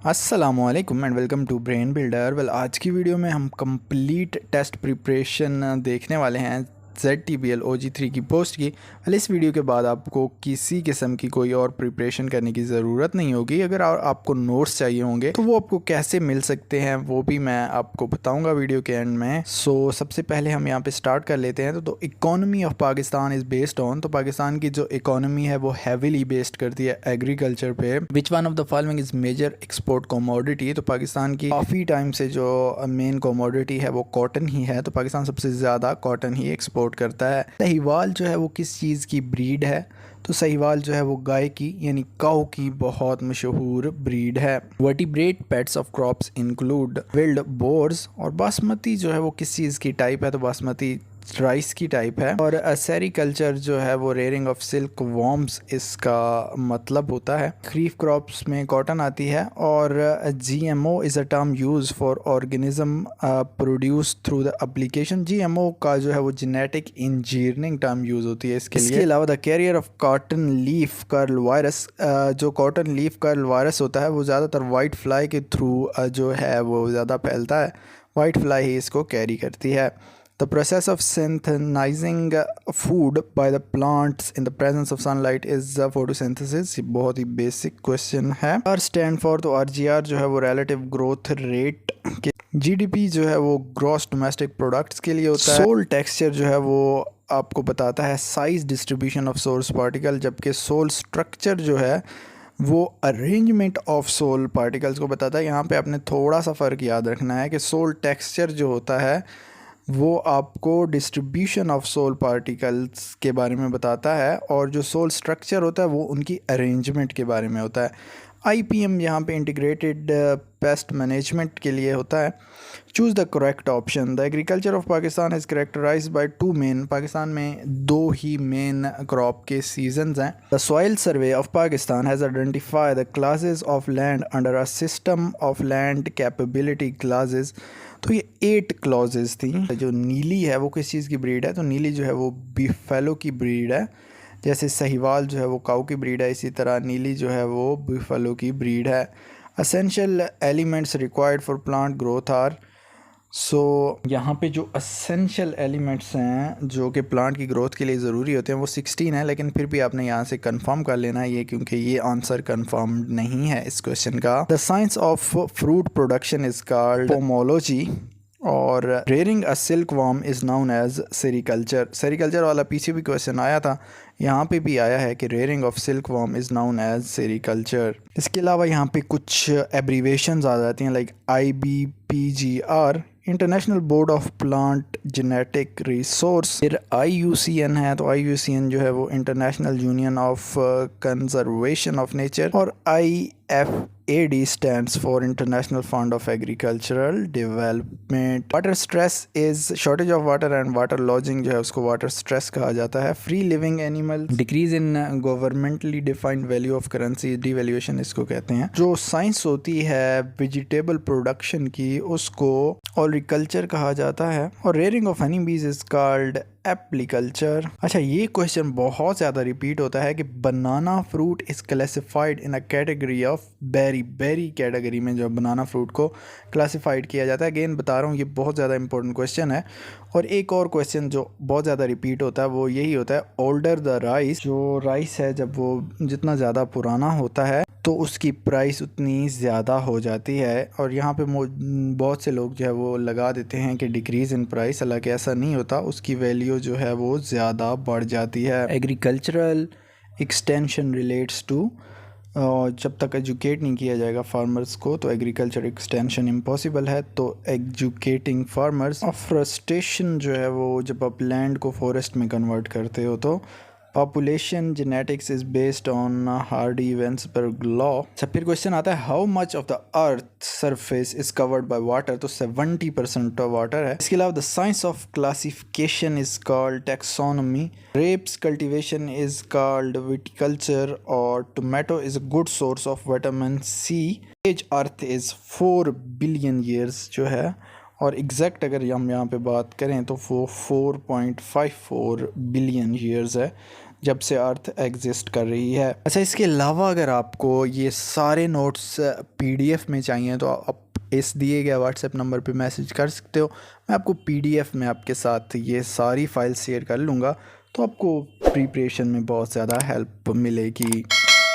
अस्सलामुअलैकुम and welcome to brain builder. Well, आज की वीडियो में हम कंप्लीट टेस्ट प्रिपरेशन देखने वाले हैं ZTPL OG3 की पोस्ट की। वेल, इस वीडियो के बाद आपको किसी किस्म की कोई और प्रिपरेशन करने की ज़रूरत नहीं होगी। अगर आपको नोट्स चाहिए होंगे तो वो आपको कैसे मिल सकते हैं वो भी मैं आपको बताऊंगा वीडियो के एंड में। सबसे पहले हम यहाँ पे स्टार्ट कर लेते हैं। तो economy of Pakistan is based on, तो पाकिस्तान की जो इकोनॉमी है वो हैविली बेस्ड करती है एग्रीकल्चर पे। Which one of the following is major export commodity. तो पाकिस्तान की काफ़ी टाइम से जो मेन कमोडिटी है वो कॉटन ही है, तो पाकिस्तान सबसे ज़्यादा कॉटन ही एक्सपोर्ट करता है। सहीवाल जो है वो किस चीज़ की ब्रीड है? तो सहीवाल जो है वो गाय की यानी काऊ की बहुत मशहूर ब्रीड है। Vertebrate pests of crops include wild boars. और बासमती जो है वो किस चीज़ की टाइप है? तो बासमती राइस की टाइप है। और सेरिकल्चर जो है वो रेयरिंग ऑफ सिल्क वॉर्म्स इसका मतलब होता है। खरीफ क्रॉप्स में कॉटन आती है। और GMO is a term use for organism produce through the application. GMO का जो है वो जेनेटिक इंजीनियरिंग टर्म यूज होती है इसके लिए। इसके अलावा the carrier of cotton leaf curl virus, जो कॉटन लीफ कर्ल वायरस होता है वो ज़्यादातर वाइट फ्लाई के थ्रू जो है वो ज़्यादा फैलता है। वाइट फ्लाई ही इसको कैरी करती है। The process of synthesizing food by the plants in the presence of sunlight is photosynthesis। ये बहुत ही बेसिक क्वेश्चन है। R स्टैंड फॉर, तो RGR जो है वो रिलेटिव ग्रोथ रेट के। GDP जो है वो ग्रॉस डोमेस्टिक प्रोडक्ट्स के लिए होता है। सोल टेक्सचर जो है वो आपको बताता है size distribution of source particle, जबकि सोल स्ट्रक्चर जो है वो अरेंजमेंट ऑफ सोल पार्टिकल्स को बताता है। यहाँ पे आपने थोड़ा सा फ़र्क याद रखना है कि सोल टेक्सचर जो होता है वो आपको डिस्ट्रीब्यूशन ऑफ सोल पार्टिकल्स के बारे में बताता है, और जो सोल स्ट्रक्चर होता है वो उनकी अरेंजमेंट के बारे में होता है। IPM यहाँ पे इंटीग्रेटेड पेस्ट मैनेजमेंट के लिए होता है। Choose the correct option. The agriculture of Pakistan is characterise by two main, Pakistan में दो ही मेन क्रॉप के सीजन्स हैं। The soil survey of Pakistan has identified the classes of land under a system of land capability classes. तो ये 8 clauses थी। जो नीली है वो किस चीज़ की ब्रीड है? तो नीली जो है वो बिफेलो की ब्रीड है। जैसे सहीवाल जो है वो काऊ की ब्रीड है, इसी तरह नीली जो है वो बिफेलो की ब्रीड है। Essential elements required for plant growth are. यहाँ पे जो असेंशियल एलिमेंट्स हैं जो कि प्लांट की ग्रोथ के लिए ज़रूरी होते हैं वो 16 है, लेकिन फिर भी आपने यहाँ से कंफर्म कर लेना है ये, क्योंकि ये आंसर कंफर्म नहीं है इस क्वेश्चन का। The science of fruit production is called pomology. और rearing a silk worm is known as sericulture. Sericulture वाला पीछे भी क्वेश्चन आया था, यहाँ पे भी आया है कि rearing of silk worm is known as sericulture. इसके अलावा यहाँ पे कुछ एब्रीवेशंस आ जाती हैं, like IBPGR international board of plant genetic resource. फिर IUCN है, तो IUCN जो है वो international union of conservation of nature. और IFAD stands for International Fund of Agricultural Development। Water stress is shortage of water and water logging जो है उसको वाटर स्ट्रेस कहा जाता है। Free living animal decrease in governmentally defined value of currency, devaluation इसको कहते हैं। जो साइंस होती है वेजिटेबल प्रोडक्शन की उसको ऑलरिकल्चर कहा जाता है। और रेयरिंग ऑफ हनी बीज इज कॉल्ड एप्लीकल्चर। अच्छा, ये क्वेश्चन बहुत ज़्यादा रिपीट होता है कि banana fruit is classified in a category of berry. Berry category में जो बनाना फ्रूट को क्लासिफाइड किया जाता है। अगेन बता रहा हूँ ये बहुत ज़्यादा इंपॉर्टेंट क्वेश्चन है। और एक और क्वेश्चन जो बहुत ज़्यादा रिपीट होता है वो यही होता है, ओल्डर द राइस। जो राइस है जब वो जितना ज़्यादा पुराना होता है तो उसकी प्राइस उतनी ज़्यादा हो जाती है। और यहाँ पे बहुत से लोग जो है वो लगा देते हैं कि डिक्रीज़ इन प्राइस, हालांकि ऐसा नहीं होता, उसकी वैल्यू जो है वो ज़्यादा बढ़ जाती है। एग्रीकल्चरल एक्सटेंशन रिलेट्स टू, जब तक एजुकेट नहीं किया जाएगा फार्मर्स को तो एग्रीकल्चर एक्सटेंशन इम्पॉसिबल है। तो एजुकेटिंग फार्मर्स। ऑफ्रेस्टेशन जो है वो जब आप लैंड को फॉरेस्ट में कन्वर्ट करते हो। तो population genetics is based on Hardy Weinberg law. अच्छा, फिर क्वेश्चन आता है how much of the earth surface is covered by water. तो 70% वाटर है। इसके अलावा the science of classification is called taxonomy. Grapes cultivation is called viticulture. और tomato is a good source of vitamin C। As earth is 4 billion years जो है। और exact अगर हम यहाँ पे बात करें तो वो 4.54 बिलियन ईयर्स है। जब से अर्थ एग्जिस्ट कर रही है। अच्छा, इसके अलावा अगर आपको ये सारे नोट्स PDF में चाहिए तो आप इस दिए गए व्हाट्सएप नंबर पे मैसेज कर सकते हो। मैं आपको PDF में आपके साथ ये सारी फाइल शेयर कर लूँगा, तो आपको प्रिपरेशन में बहुत ज़्यादा हेल्प मिलेगी।